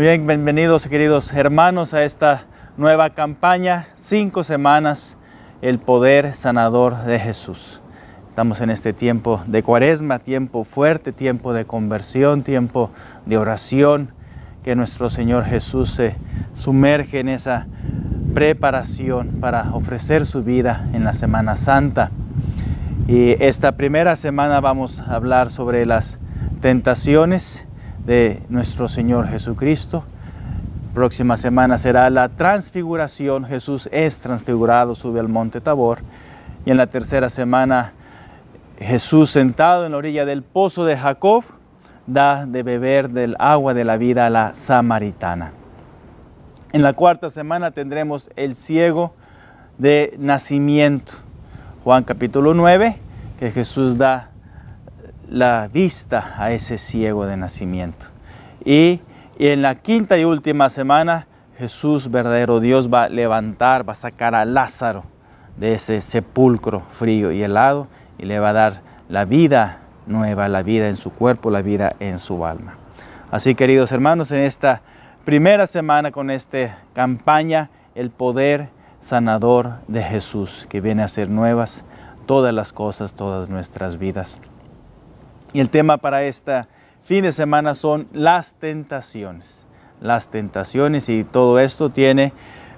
Muy bien, bienvenidos queridos hermanos a esta nueva campaña, 5 semanas, el poder sanador de Jesús. Estamos en este tiempo de Cuaresma, tiempo fuerte, tiempo de conversión, tiempo de oración, que nuestro Señor Jesús se sumerge en esa preparación para ofrecer su vida en la Semana Santa. Y esta primera semana vamos a hablar sobre las tentaciones de nuestro Señor Jesucristo. Próxima semana será la transfiguración. Jesús es transfigurado, sube al monte Tabor. Y en la tercera semana, Jesús sentado en la orilla del pozo de Jacob, da de beber del agua de la vida a la samaritana. En la cuarta semana tendremos el ciego de nacimiento. Juan capítulo 9, que Jesús da la vista a ese ciego de nacimiento. Y en la quinta y última semana, Jesús, verdadero Dios, va a levantar, va a sacar a Lázaro de ese sepulcro frío y helado y le va a dar la vida nueva, la vida en su cuerpo, la vida en su alma. Así, queridos hermanos, en esta primera semana con esta campaña, el poder sanador de Jesús, que viene a hacer nuevas todas las cosas, todas nuestras vidas. Y el tema para este fin de semana son las tentaciones. Las tentaciones, y todo esto tiene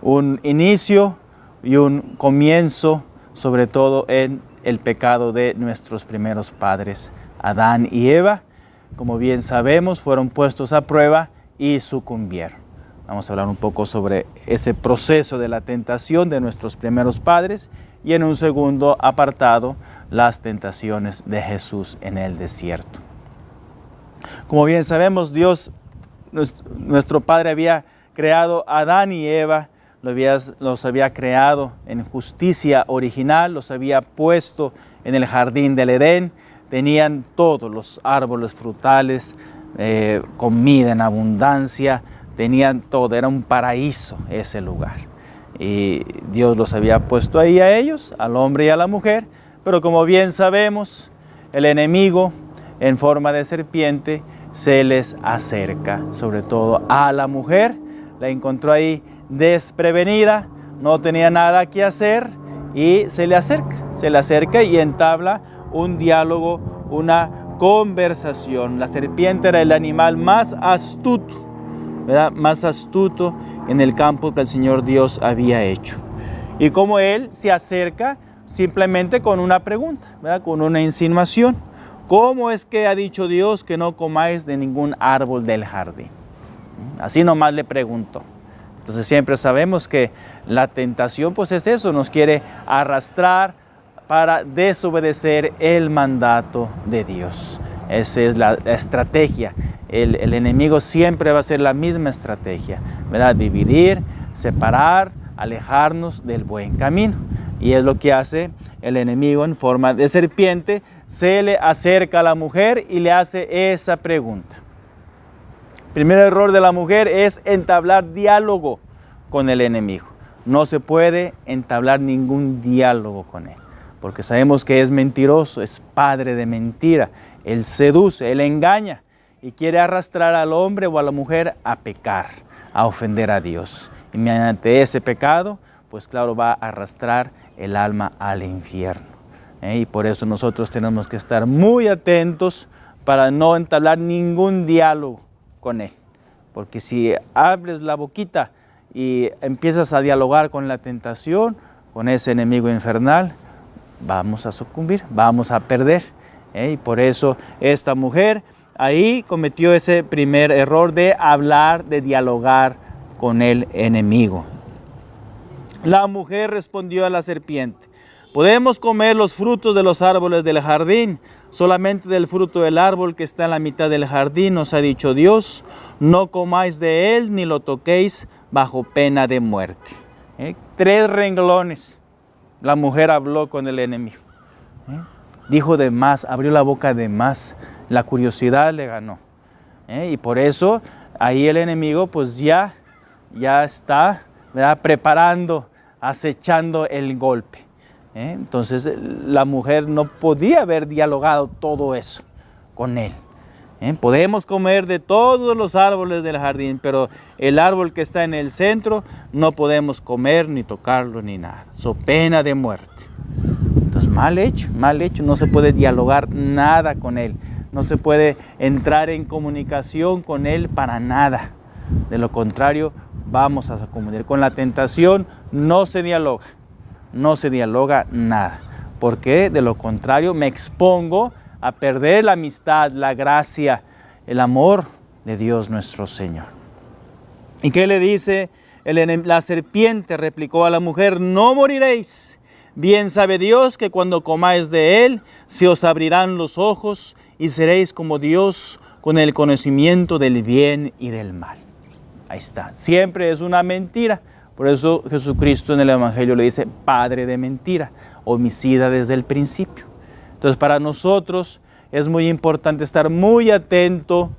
un inicio y un comienzo, sobre todo en el pecado de nuestros primeros padres, Adán y Eva. Como bien sabemos, fueron puestos a prueba y sucumbieron. Vamos a hablar un poco sobre ese proceso de la tentación de nuestros primeros padres y en un segundo apartado, las tentaciones de Jesús en el desierto. Como bien sabemos, Dios, nuestro Padre, había creado a Adán y Eva, los había creado en justicia original, los había puesto en el jardín del Edén, tenían todos los árboles frutales, comida en abundancia, tenían todo, era un paraíso ese lugar. Y Dios los había puesto ahí a ellos, al hombre y a la mujer, pero como bien sabemos, el enemigo en forma de serpiente se les acerca, sobre todo a la mujer, la encontró ahí desprevenida, no tenía nada que hacer y se le acerca y entabla un diálogo, una conversación. La serpiente era el animal más astuto, ¿verdad? Más astuto en el campo que el Señor Dios había hecho. Y como él se acerca simplemente con una pregunta, ¿verdad? Con una insinuación. ¿Cómo es que ha dicho Dios que no comáis de ningún árbol del jardín? Así nomás le preguntó. Entonces siempre sabemos que la tentación pues es eso, nos quiere arrastrar para desobedecer el mandato de Dios. Esa es la estrategia. El enemigo siempre va a ser la misma estrategia, ¿verdad? Dividir, separar, alejarnos del buen camino. Y es lo que hace el enemigo en forma de serpiente. Se le acerca a la mujer y le hace esa pregunta. El primer error de la mujer es entablar diálogo con el enemigo. No se puede entablar ningún diálogo con él, porque sabemos que es mentiroso, es padre de mentira. Él seduce, él engaña y quiere arrastrar al hombre o a la mujer a pecar, a ofender a Dios. Y mediante ese pecado, pues claro, va a arrastrar el alma al infierno. Y por eso nosotros tenemos que estar muy atentos para no entablar ningún diálogo con él. Porque si abres la boquita y empiezas a dialogar con la tentación, con ese enemigo infernal, vamos a sucumbir, vamos a perder. Y por eso esta mujer ahí cometió ese primer error de hablar, de dialogar con el enemigo. La mujer respondió a la serpiente: podemos comer los frutos de los árboles del jardín, solamente del fruto del árbol que está en la mitad del jardín nos ha dicho Dios, no comáis de él ni lo toquéis bajo pena de muerte. 3 renglones la mujer habló con el enemigo. Dijo de más, abrió la boca de más, la curiosidad le ganó. Y por eso ahí el enemigo pues ya está, ¿verdad?, preparando, acechando el golpe. Entonces la mujer no podía haber dialogado todo eso con él. Podemos comer de todos los árboles del jardín, pero el árbol que está en el centro no podemos comer ni tocarlo ni nada. So pena de muerte. Entonces mal hecho, no se puede dialogar nada con él. No se puede entrar en comunicación con él para nada. De lo contrario, vamos a comunicar. Con la tentación no se dialoga nada. Porque de lo contrario me expongo a perder la amistad, la gracia, el amor de Dios nuestro Señor. ¿Y qué le dice? La serpiente replicó a la mujer: no moriréis. Bien sabe Dios que cuando comáis de él, se os abrirán los ojos y seréis como Dios, con el conocimiento del bien y del mal. Ahí está. Siempre es una mentira. Por eso Jesucristo en el Evangelio le dice padre de mentira, homicida desde el principio. Entonces para nosotros es muy importante estar muy atento,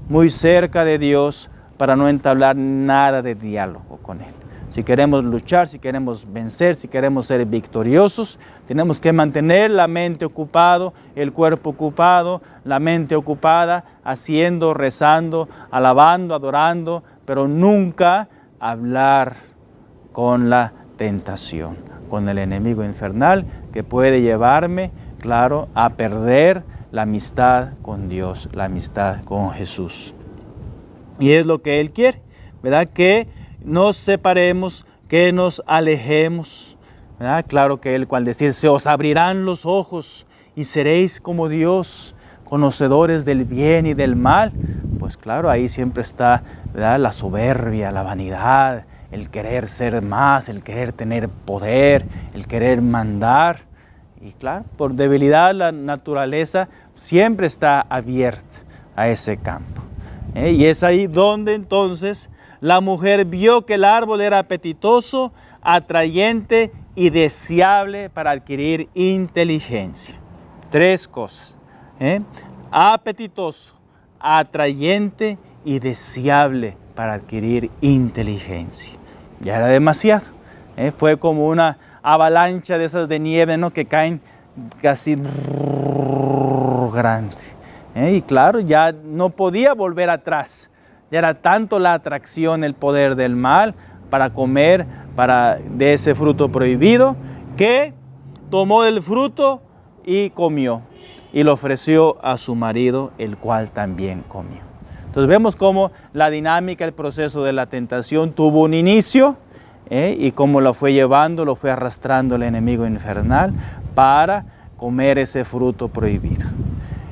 muy cerca de Dios, para no entablar nada de diálogo con Él. Si queremos luchar, si queremos vencer, si queremos ser victoriosos, tenemos que mantener la mente ocupada, el cuerpo ocupado, la mente ocupada, haciendo, rezando, alabando, adorando, pero nunca hablar con la tentación, con el enemigo infernal que puede llevarme, claro, a perder la amistad con Dios, la amistad con Jesús. Y es lo que Él quiere, ¿verdad? Que nos separemos, que nos alejemos, ¿verdad? Claro que Él, cual decir, se os abrirán los ojos y seréis como Dios, conocedores del bien y del mal. Pues claro, ahí siempre está, ¿verdad?, la soberbia, la vanidad, el querer ser más, el querer tener poder, el querer mandar. Y claro, por debilidad la naturaleza siempre está abierta a ese campo. Y es ahí donde entonces la mujer vio que el árbol era apetitoso, atrayente y deseable para adquirir inteligencia. Tres cosas. Apetitoso, atrayente y deseable para adquirir inteligencia. Ya era demasiado. Fue como una avalancha de esas de nieve, ¿no?, que caen casi grande. Y claro, ya no podía volver atrás. Ya era tanto la atracción, el poder del mal para comer de ese fruto prohibido, que tomó el fruto y comió. Y lo ofreció a su marido, el cual también comió. Entonces vemos cómo la dinámica, el proceso de la tentación tuvo un inicio, y cómo lo fue llevando, lo fue arrastrando el enemigo infernal para comer ese fruto prohibido.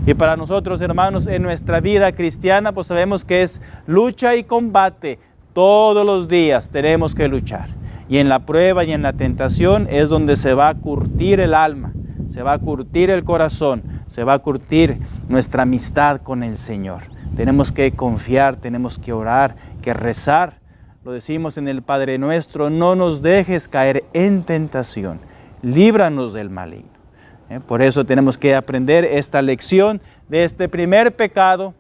Y para nosotros, hermanos, en nuestra vida cristiana, pues sabemos que es lucha y combate. Todos los días tenemos que luchar. Y en la prueba y en la tentación es donde se va a curtir el alma, se va a curtir el corazón, se va a curtir nuestra amistad con el Señor. Tenemos que confiar, tenemos que orar, que rezar. Lo decimos en el Padre Nuestro: no nos dejes caer en tentación, líbranos del maligno. Por eso tenemos que aprender esta lección de este primer pecado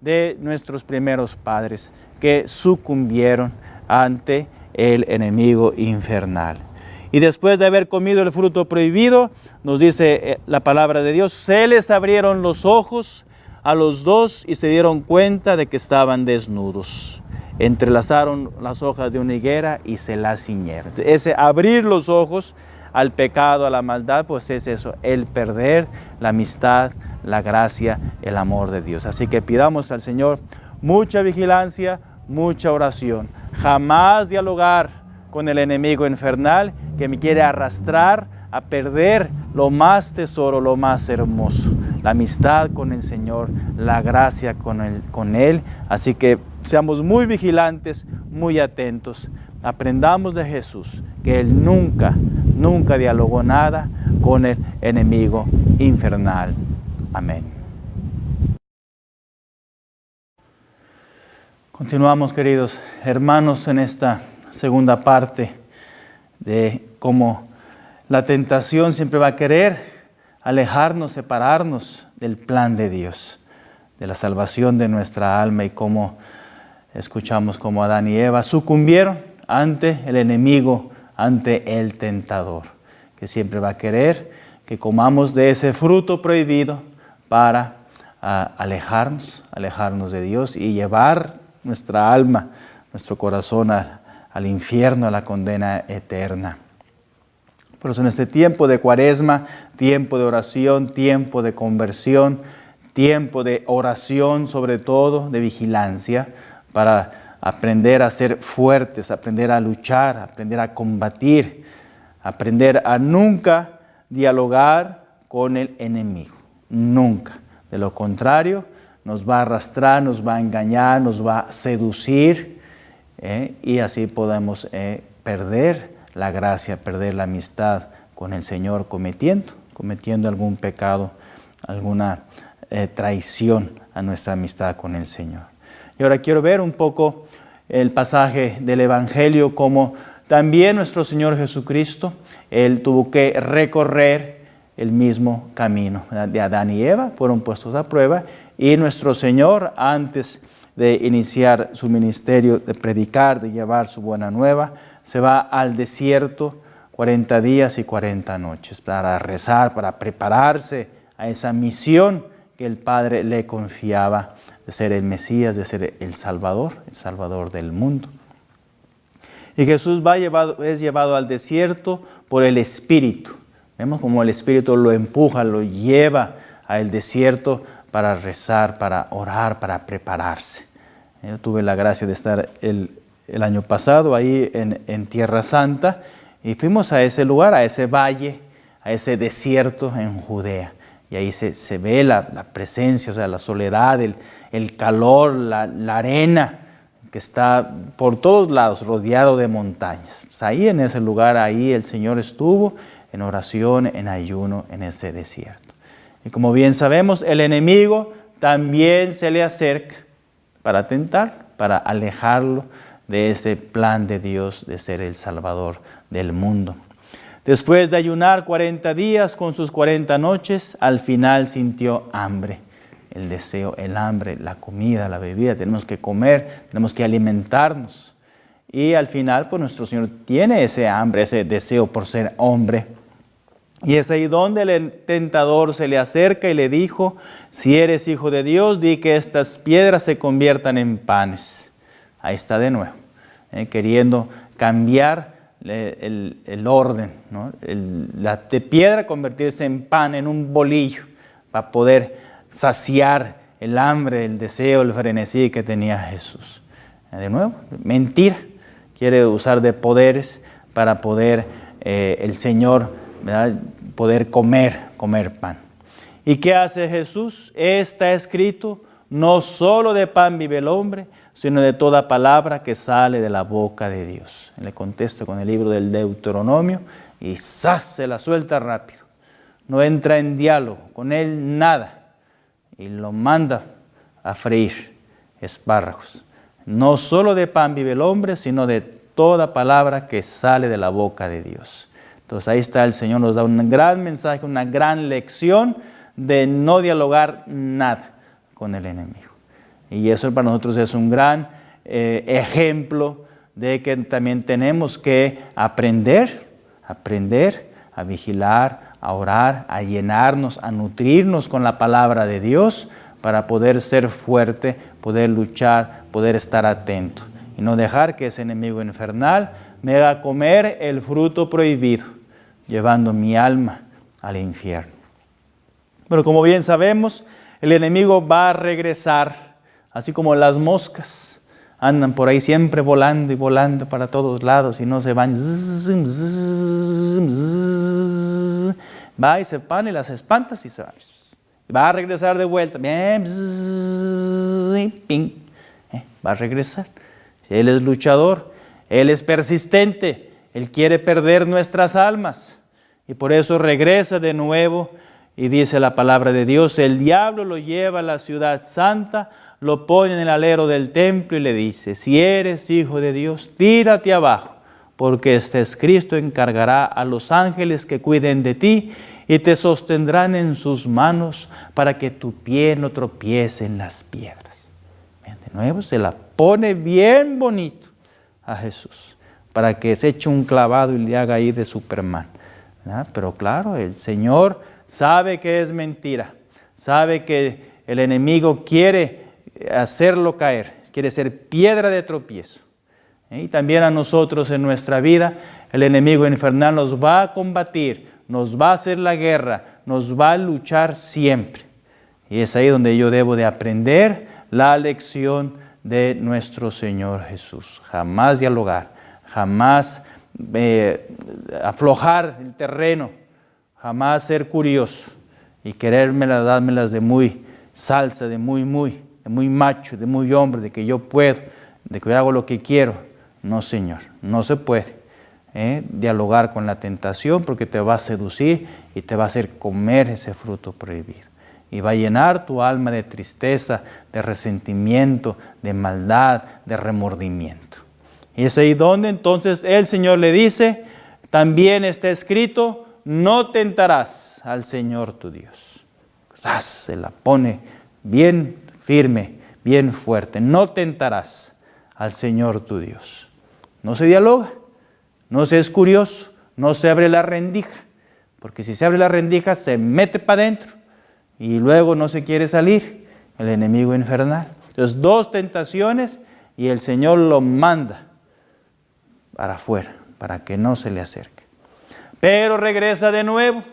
de nuestros primeros padres que sucumbieron ante el enemigo infernal. Y después de haber comido el fruto prohibido, nos dice la palabra de Dios, se les abrieron los ojos a los dos y se dieron cuenta de que estaban desnudos. Entrelazaron las hojas de una higuera y se las ciñeron. Ese abrir los ojos al pecado, a la maldad, pues es eso, el perder la amistad, la gracia, el amor de Dios. Así que pidamos al Señor mucha vigilancia, mucha oración. Jamás dialogar con el enemigo infernal que me quiere arrastrar a perder lo más tesoro, lo más hermoso, la amistad con el Señor, la gracia con Él. Así que seamos muy vigilantes, muy atentos. Aprendamos de Jesús que Él nunca dialogó nada con el enemigo infernal. Amén. Continuamos, queridos hermanos, en esta segunda parte de cómo la tentación siempre va a querer alejarnos, separarnos del plan de Dios, de la salvación de nuestra alma, y cómo escuchamos cómo Adán y Eva sucumbieron ante el enemigo, ante el tentador, que siempre va a querer que comamos de ese fruto prohibido para a alejarnos de Dios y llevar nuestra alma, nuestro corazón al infierno, a la condena eterna. Por eso en este tiempo de Cuaresma, tiempo de oración, tiempo de conversión, tiempo de oración sobre todo, de vigilancia, para aprender a ser fuertes, aprender a luchar, aprender a combatir, aprender a nunca dialogar con el enemigo, nunca. De lo contrario, nos va a arrastrar, nos va a engañar, nos va a seducir y así podemos perder la gracia, perder la amistad con el Señor cometiendo algún pecado, alguna traición a nuestra amistad con el Señor. Y ahora quiero ver un poco el pasaje del Evangelio, como también nuestro Señor Jesucristo, Él tuvo que recorrer el mismo camino de Adán y Eva, fueron puestos a prueba, y nuestro Señor, antes de iniciar su ministerio, de predicar, de llevar su buena nueva, se va al desierto 40 días y 40 noches para rezar, para prepararse a esa misión que el Padre le confiaba de ser el Mesías, de ser el Salvador del mundo. Y Jesús es llevado al desierto por el Espíritu. Vemos como el Espíritu lo empuja, lo lleva al desierto para rezar, para orar, para prepararse. Yo tuve la gracia de estar el año pasado ahí en Tierra Santa y fuimos a ese lugar, a ese valle, a ese desierto en Judea. Y ahí se ve la presencia, o sea, la soledad, el calor, la arena que está por todos lados, rodeado de montañas. Pues ahí en ese lugar, ahí el Señor estuvo en oración, en ayuno, en ese desierto. Y como bien sabemos, el enemigo también se le acerca para tentar, para alejarlo de ese plan de Dios de ser el Salvador del mundo. Después de ayunar 40 días con sus 40 noches, al final sintió hambre. El deseo, el hambre, la comida, la bebida, tenemos que comer, tenemos que alimentarnos. Y al final, pues nuestro Señor tiene ese hambre, ese deseo por ser hombre. Y es ahí donde el tentador se le acerca y le dijo: si eres hijo de Dios, di que estas piedras se conviertan en panes. Ahí está de nuevo, queriendo cambiar el orden, ¿no? La de piedra convertirse en pan, en un bolillo, para poder saciar el hambre, el deseo, el frenesí que tenía Jesús. De nuevo, mentira. Quiere usar de poderes para poder el Señor, ¿verdad?, poder comer pan. ¿Y qué hace Jesús? Está escrito: no solo de pan vive el hombre, sino de toda palabra que sale de la boca de Dios. Le contesta con el libro del Deuteronomio y ¡zas!, se la suelta rápido. No entra en diálogo con él nada y lo manda a freír espárragos. No solo de pan vive el hombre, sino de toda palabra que sale de la boca de Dios. Entonces ahí está, el Señor nos da un gran mensaje, una gran lección de no dialogar nada con el enemigo. Y eso para nosotros es un gran ejemplo de que también tenemos que aprender a vigilar, a orar, a llenarnos, a nutrirnos con la palabra de Dios para poder ser fuerte, poder luchar, poder estar atento y no dejar que ese enemigo infernal me haga comer el fruto prohibido, llevando mi alma al infierno. Pero como bien sabemos, el enemigo va a regresar, así como las moscas andan por ahí siempre volando y volando para todos lados y no se van. Va y se van y las espantas y se va. Va a regresar de vuelta. Bien, va a regresar. Él es luchador, Él es persistente, Él quiere perder nuestras almas. Y por eso regresa de nuevo y dice la palabra de Dios: el diablo lo lleva a la ciudad santa, lo pone en el alero del templo y le dice: si eres hijo de Dios, tírate abajo, porque Cristo encargará a los ángeles que cuiden de ti y te sostendrán en sus manos para que tu pie no tropiece en las piedras. Bien, de nuevo se la pone bien bonito a Jesús para que se eche un clavado y le haga ahí de Superman, ¿verdad? Pero claro, el Señor sabe que es mentira, sabe que el enemigo quiere hacerlo caer, quiere ser piedra de tropiezo. Y también a nosotros en nuestra vida, el enemigo infernal nos va a combatir, nos va a hacer la guerra, nos va a luchar siempre. Y es ahí donde yo debo de aprender la lección de nuestro Señor Jesús. Jamás dialogar, jamás aflojar el terreno, jamás ser curioso y querérmelas, dármelas de muy salsa, de muy macho, de muy hombre, de que yo puedo, de que yo hago lo que quiero. No, Señor, no se puede dialogar con la tentación porque te va a seducir y te va a hacer comer ese fruto prohibido. Y va a llenar tu alma de tristeza, de resentimiento, de maldad, de remordimiento. Y es ahí donde entonces el Señor le dice, también está escrito, no tentarás al Señor tu Dios. Se la pone bien firme, bien fuerte. No tentarás al Señor tu Dios. No se dialoga, no se es curioso, no se abre la rendija, porque si se abre la rendija se mete para adentro y luego no se quiere salir, el enemigo infernal. Entonces, 2 tentaciones y el Señor lo manda para afuera, para que no se le acerque. Pero regresa de nuevo,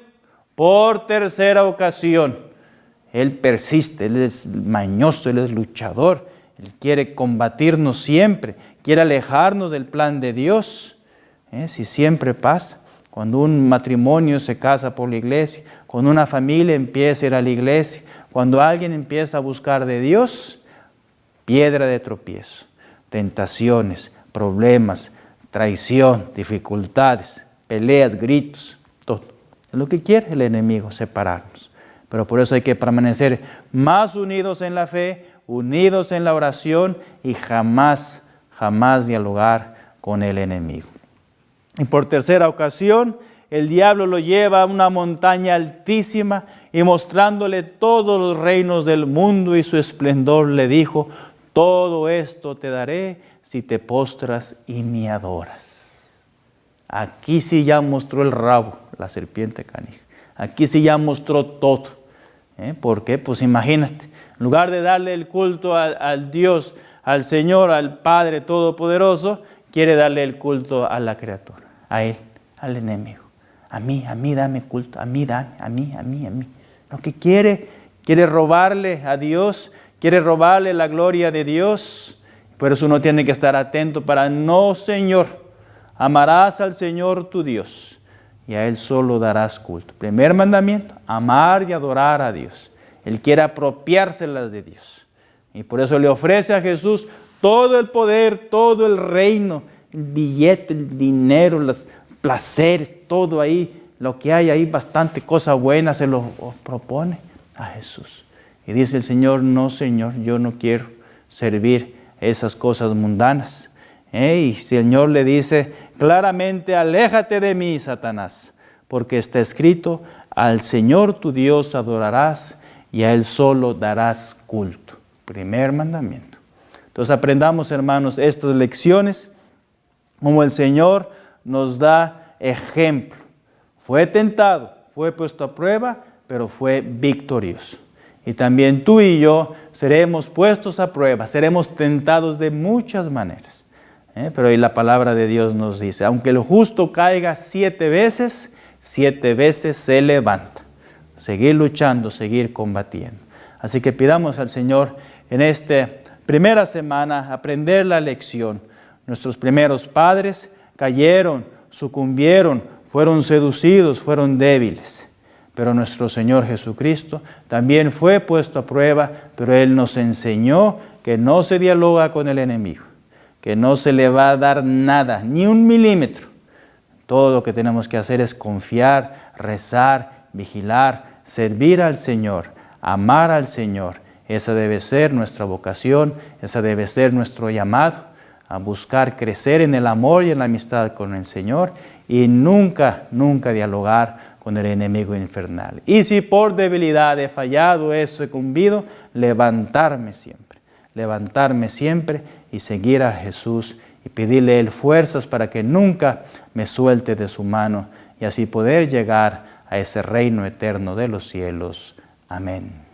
por tercera ocasión. Él persiste, Él es mañoso, Él es luchador, Él quiere combatirnos siempre, quiere alejarnos del plan de Dios. Si siempre pasa, cuando un matrimonio se casa por la iglesia, cuando una familia empieza a ir a la iglesia, cuando alguien empieza a buscar de Dios, piedra de tropiezo, tentaciones, problemas, traición, dificultades, peleas, gritos, todo. Es lo que quiere el enemigo, separarnos. Pero por eso hay que permanecer más unidos en la fe, unidos en la oración y jamás dialogar con el enemigo. Y por tercera ocasión, el diablo lo lleva a una montaña altísima y mostrándole todos los reinos del mundo y su esplendor, le dijo, todo esto te daré si te postras y me adoras. Aquí sí ya mostró el rabo, la serpiente canija. Aquí sí ya mostró todo. ¿Por qué? Pues imagínate, en lugar de darle el culto al Dios, al Señor, al Padre Todopoderoso, quiere darle el culto a la criatura, a Él, al enemigo. A mí dame culto, a mí dame, a mí. Lo que quiere robarle a Dios, quiere robarle la gloria de Dios. Por eso uno tiene que estar atento para, no, Señor, amarás al Señor tu Dios y a Él solo darás culto. Primer mandamiento, amar y adorar a Dios. Él quiere apropiárselas de Dios. Y por eso le ofrece a Jesús todo el poder, todo el reino, el billete, el dinero, los placeres, todo ahí, lo que hay ahí, bastante cosa buena, se lo propone a Jesús. Y dice el Señor, no, Señor, yo no quiero servir esas cosas mundanas. Y el Señor le dice claramente, aléjate de mí, Satanás, porque está escrito, al Señor tu Dios adorarás y a Él solo darás culto. Primer mandamiento. Entonces aprendamos, hermanos, estas lecciones, como el Señor nos da ejemplo. Fue tentado, fue puesto a prueba, pero fue victorioso. Y también tú y yo seremos puestos a prueba, seremos tentados de muchas maneras. Pero ahí la palabra de Dios nos dice, aunque el justo caiga 7 veces, 7 veces se levanta. Seguir luchando, seguir combatiendo. Así que pidamos al Señor en esta primera semana aprender la lección. Nuestros primeros padres cayeron, sucumbieron, fueron seducidos, fueron débiles. Pero nuestro Señor Jesucristo también fue puesto a prueba, pero Él nos enseñó que no se dialoga con el enemigo, que no se le va a dar nada, ni 1 milímetro. Todo lo que tenemos que hacer es confiar, rezar, vigilar, servir al Señor, amar al Señor. Esa debe ser nuestra vocación, esa debe ser nuestro llamado, a buscar crecer en el amor y en la amistad con el Señor y nunca dialogar con el enemigo infernal. Y si por debilidad he fallado, he sucumbido, levantarme siempre y seguir a Jesús y pedirle a Él fuerzas para que nunca me suelte de su mano y así poder llegar a ese reino eterno de los cielos. Amén.